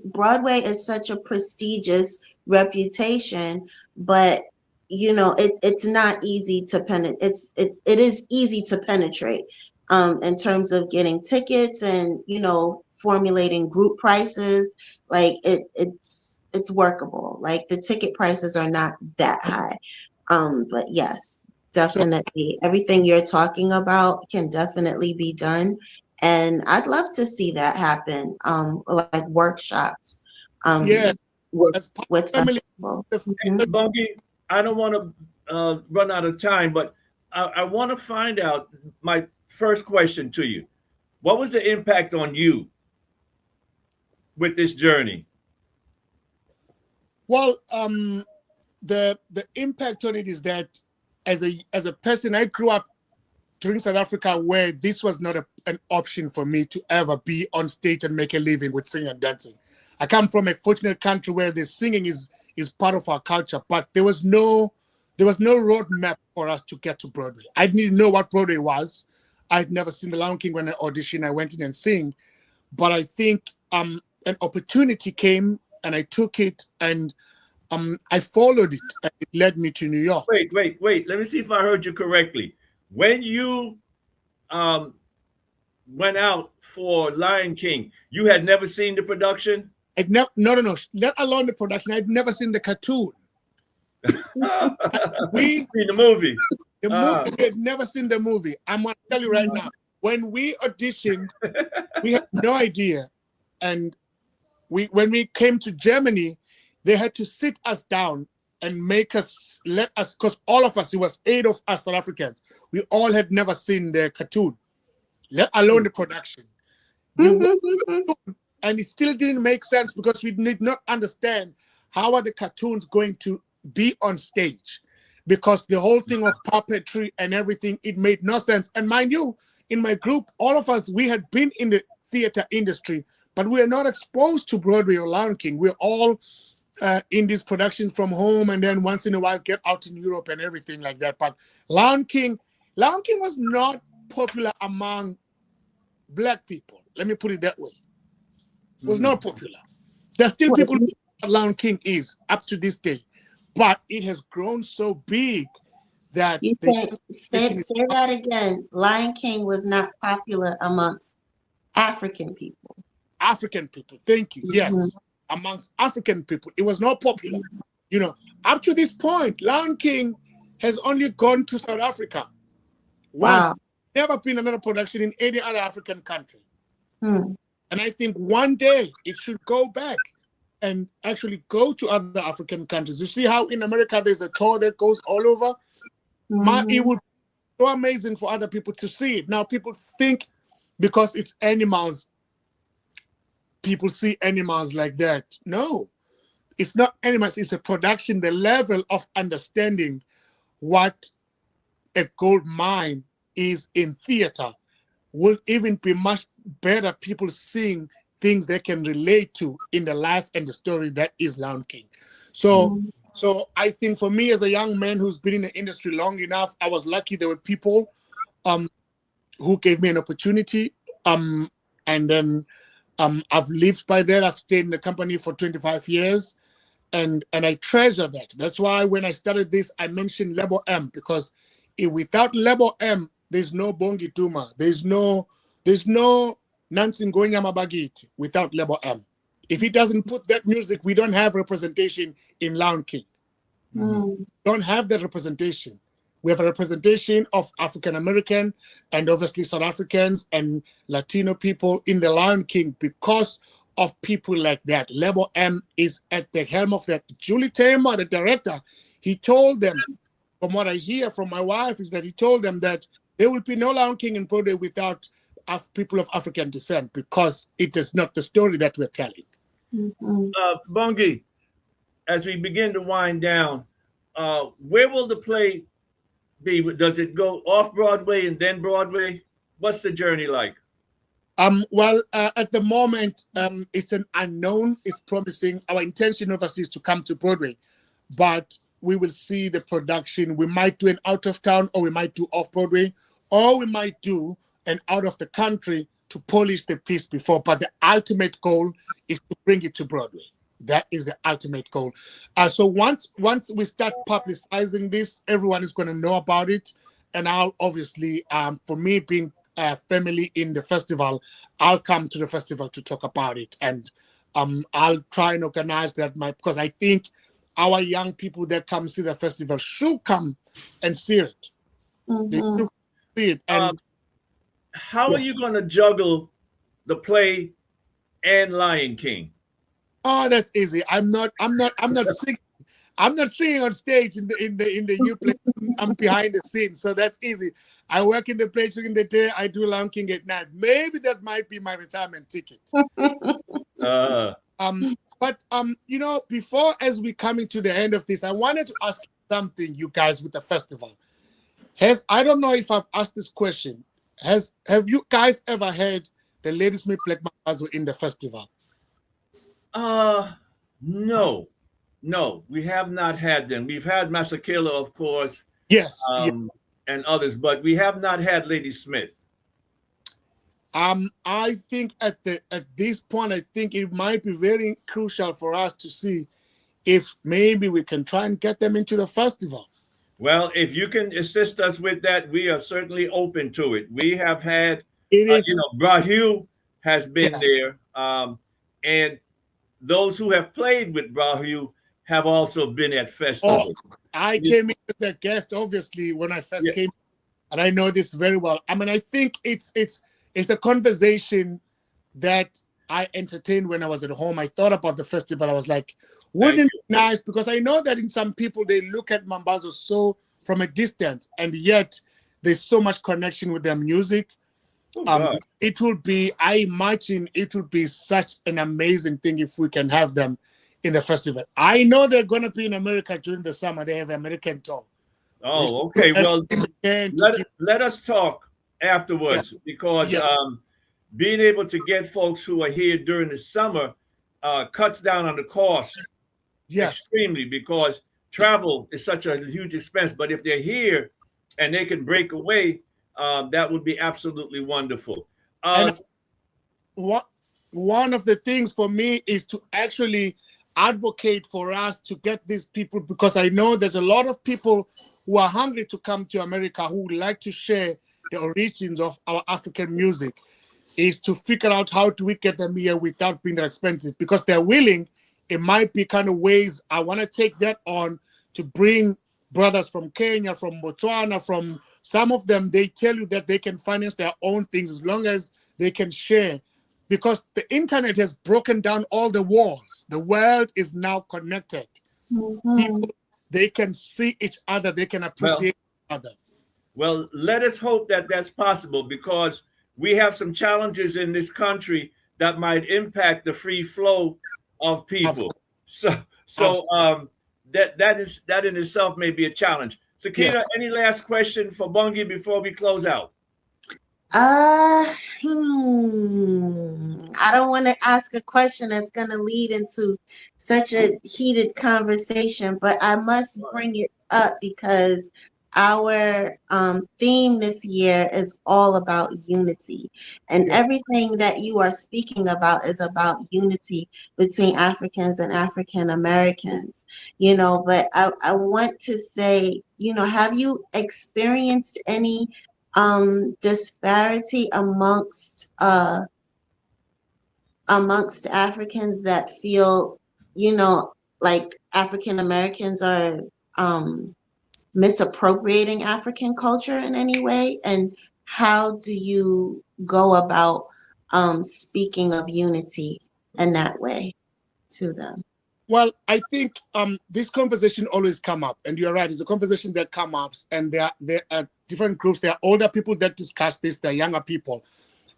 Broadway is such a prestigious reputation, but, it's not easy to penetrate. It is easy to penetrate in terms of getting tickets and, formulating group prices. Like, it's workable. Like, the ticket prices are not that high. But yes, definitely. Everything you're talking about can definitely be done. And I'd love to see that happen, like workshops with people. Bongi, I don't want to run out of time, but I want to find out, my first question to you. What was the impact on you with this journey? Well, the impact on it is that as a person, I grew up during South Africa where this was not an option for me to ever be on stage and make a living with singing and dancing. I come from a fortunate country where the singing is part of our culture, but there was no there was no roadmap for us to get to Broadway. I didn't know what Broadway was. I'd never seen The Lion King when I auditioned. I went in and sing, but I think an opportunity came and I took it and I followed it and it led me to New York. Wait. Let me see if I heard you correctly. When you went out for Lion King, you had never seen the production? No. Let alone the production. I'd never seen the cartoon. We seen the movie. The movie, we had never seen the movie. I'm going to tell you right now, when we auditioned, we had no idea. And when we came to Germany, they had to sit us down and let us, because all of us, it was 8 of us South Africans, we all had never seen the cartoon, let alone the production. And it still didn't make sense because we did not understand how are the cartoons going to be on stage. Because the whole thing of puppetry and everything, it made no sense. And mind you, in my group, all of us, we had been in the theater industry, but we are not exposed to Broadway or Lion King. We're all in these productions from home, and then once in a while get out in Europe and everything like that. But Lion King was not popular among Black people. Let me put it that way. It was not popular. There's still people who know what Lion King is up to this day. But it has grown so big that you say that again. Lion King was not popular amongst African people. African people, thank you. Yes, amongst African people, it was not popular. You know, up to this point, Lion King has only gone to South Africa once. Wow. Never been another production in any other African country. And I think one day it should go back and actually go to other African countries. You see how in America there's a tour that goes all over? It would be so amazing for other people to see it. Now people think because it's animals, people see animals like that. No, it's not animals, it's a production, the level of understanding what a gold mine is in theater will even be much better people seeing things they can relate to in the life and the story that is Lion King. So I think for me as a young man who's been in the industry long enough, I was lucky there were people who gave me an opportunity. And then I've lived by that. I've stayed in the company for 25 years and I treasure that. That's why when I started this, I mentioned Label M, because without Label M, there's no Bongi Duma. There's no Nzinga Mabagiti without Label M. If he doesn't put that music, we don't have representation in Lion King. Don't have that representation. We have a representation of African American and obviously South Africans and Latino people in the Lion King because of people like that. Label M is at the helm of that. Julie Tamer, the director, he told them, from what I hear from my wife, is that he told them that there will be no Lion King in Broadway without people of African descent because it is not the story that we're telling. Bongi, as we begin to wind down, where will the play be? Does it go off Broadway and then Broadway? What's the journey like? At the moment, it's an unknown. It's promising. Our intention, obviously, is to come to Broadway, but we will see the production. We might do an out of town, or we might do off Broadway, or we might do an out of the country to polish the piece before. But the ultimate goal is to bring it to Broadway. That is the ultimate goal. So once we start publicizing this, everyone is going to know about it. And I'll obviously, for me being family in the festival, I'll come to the festival to talk about it. And I'll try and organize that because I think our young people that come see the festival should come and see it. They should see it. And how are you going to juggle the play and Lion King? Oh, that's easy. I'm not singing. I'm not singing on stage in the new play. I'm behind the scenes, so that's easy. I work in the play during the day. I do Lion King at night. Maybe that might be my retirement ticket. But you know, before as we coming to the end of this, I wanted to ask something, you guys, with the festival. I don't know if I've asked this question. Have you guys ever heard the Ladysmith Black Mambazo in the festival? No. No, we have not had them. We've had Masakela, of course, Yes. and others, but we have not had Lady Smith. I think at this point, I think it might be very crucial for us to see if maybe we can try and get them into the festival. Well, if you can assist us with that, we are certainly open to it. We have had, It is, Brahil has been Yeah. there, and those who have played with Brahil have also been at festivals. I came in as a guest, obviously, when I first came, and I know this very well. I mean, I think it's a conversation that I entertained when I was at home. I thought about the festival. I was like, wouldn't it be nice? Because I know that in some people, they look at Mambazo so from a distance, and yet there's so much connection with their music. It would be, I imagine it would be such an amazing thing if we can have them in the festival. I know they're going to be in America during the summer. They have an American tour. Oh, okay. Well, let us talk afterwards, because being able to get folks who are here during the summer cuts down on the cost extremely, because travel is such a huge expense. But if they're here and they can break away, that would be absolutely wonderful. And one of the things for me is to actually advocate for us to get these people, because I know there's a lot of people who are hungry to come to America who would like to share the origins of our African music, is to figure out how do we get them here without being that expensive, because they're willing. It might be kind of ways I want to take that on to bring brothers from Kenya, from Botswana, from some of them. They tell you that they can finance their own things as long as they can share, because the internet has broken down all the walls. The world is now connected. People, they can see each other. They can appreciate each other. Well, let us hope that that's possible, because we have some challenges in this country that might impact the free flow of people. So that in itself may be a challenge. Sakina, any last question for Bongi before we close out? I don't want to ask a question that's going to lead into such a heated conversation, but I must bring it up because our theme this year is all about unity, and everything that you are speaking about is about unity between Africans and African Americans, but I want to say, have you experienced any disparity amongst Africans that feel, like African Americans are misappropriating African culture in any way? And how do you go about speaking of unity in that way to them? Well, I think this conversation always come up, and you're right. It's a conversation that comes up, and there are different groups. There are older people that discuss this. There are younger people,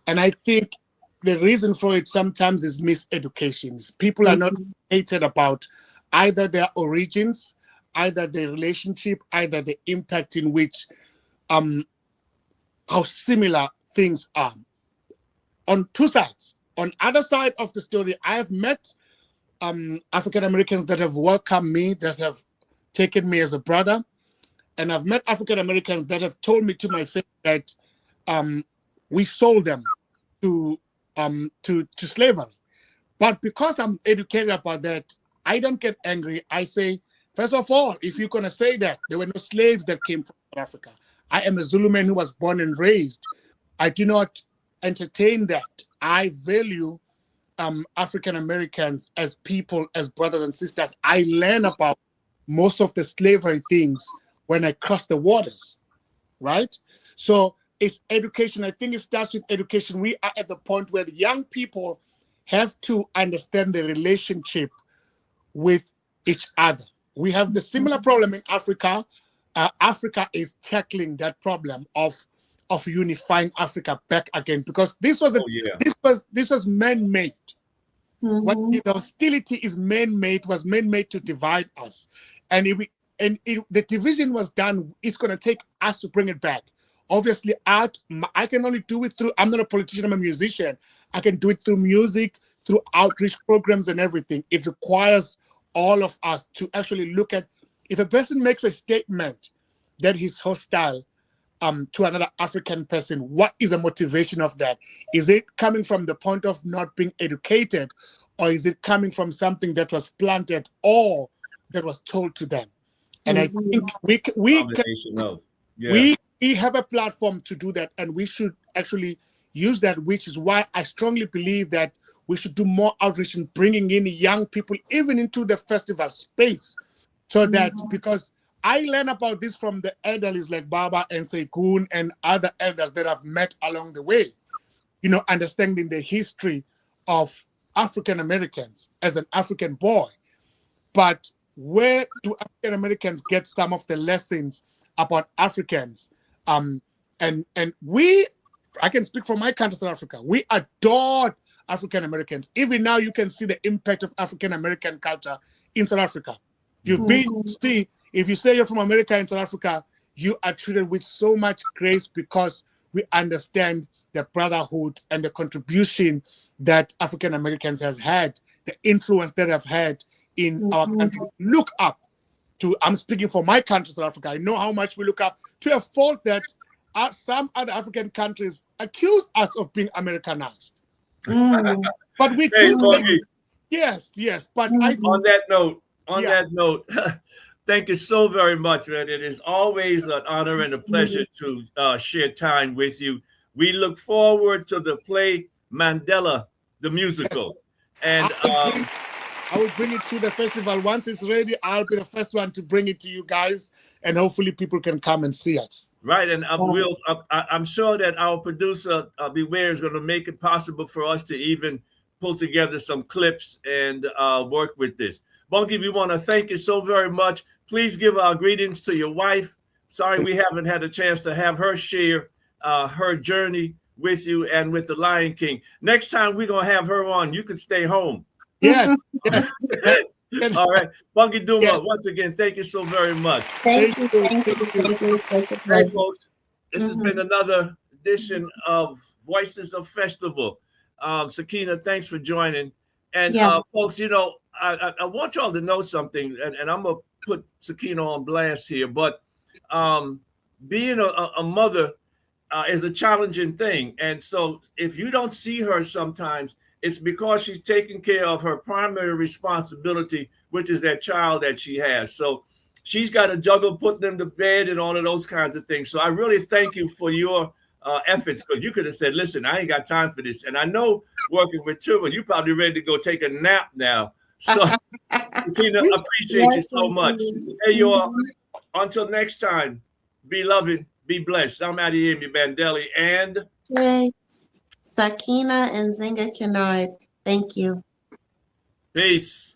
and I think the reason for it sometimes is miseducation. People are not educated about either their origins, either the relationship, either the impact in which, how similar things are. On two sides. On other side of the story, I have met African Americans that have welcomed me, that have taken me as a brother, and I've met African Americans that have told me to my face that we sold them to slavery. But because I'm educated about that, I don't get angry. I say, first of all, if you're gonna say that, there were no slaves that came from Africa. I am a Zulu man who was born and raised. I do not entertain that. I value African Americans as people, as brothers and sisters. I learn about most of the slavery things when I cross the waters, right? So it's education. I think it starts with education. We are at the point where the young people have to understand the relationship with each other. We have the similar problem in Africa. Africa is tackling that problem of unifying Africa back again, because this was this was man-made. What the hostility is man-made, was man-made to divide us, and the division was done. It's going to take us to bring it back. Obviously, art, I can only do it through. I'm not a politician. I'm a musician. I can do it through music, through outreach programs and everything. It requires all of us to actually look at, if a person makes a statement that he's hostile to another African person, what is the motivation of that? Is it coming from the point of not being educated, or is it coming from something that was planted or that was told to them? And I think we have a platform to do that, and we should actually use that, which is why I strongly believe that we should do more outreach in bringing in young people even into the festival space, so that, because I learn about this from the elders like Baba and Sekun and other elders that I've met along the way, you know, understanding the history of African Americans as an African boy. But where do African Americans get some of the lessons about Africans? And we, I can speak for my country, South Africa, we adored African Americans. Even now, you can see the impact of African American culture in South Africa. You've been to see, if you say you're from America in South Africa, you are treated with so much grace because we understand the brotherhood and the contribution that African Americans has had, the influence that have had in our country. Look up to, I'm speaking for my country, South Africa. I know how much we look up to a fault that some other African countries accuse us of being Americanized. But we do. Yes. But on that note, thank you so very much, man. It is always an honor and a pleasure to share time with you. We look forward to the play Mandela, the musical. And I will bring it to the festival. Once it's ready, I'll be the first one to bring it to you guys, and hopefully people can come and see us. Right, and I'm sure that our producer, Beware, is going to make it possible for us to even pull together some clips and work with this. Bongi, we want to thank you so very much. Please give our greetings to your wife. Sorry we haven't had a chance to have her share her journey with you and with the Lion King. Next time we're going to have her on. You can stay home. Yes. All right. Bongi Duma, once again, thank you so very much. Thank you. Hey, folks, this has been another edition of Voices of Festival. Sakina, thanks for joining. And folks, you know, I want y'all to know something, and I'm going to put Sakina on blast here, but being a mother is a challenging thing. And so if you don't see her sometimes, it's because she's taking care of her primary responsibility, which is that child that she has. So she's got to juggle putting them to bed and all of those kinds of things. So I really thank you for your efforts, because you could have said, listen, I ain't got time for this. And I know working with children, you're probably ready to go take a nap now. So Sakina, I appreciate you so much. Hey, y'all, until next time, be loving, be blessed. I'm Adeyemi, Bandele, and Sakina and Nzinga Kennard. Thank you. peace.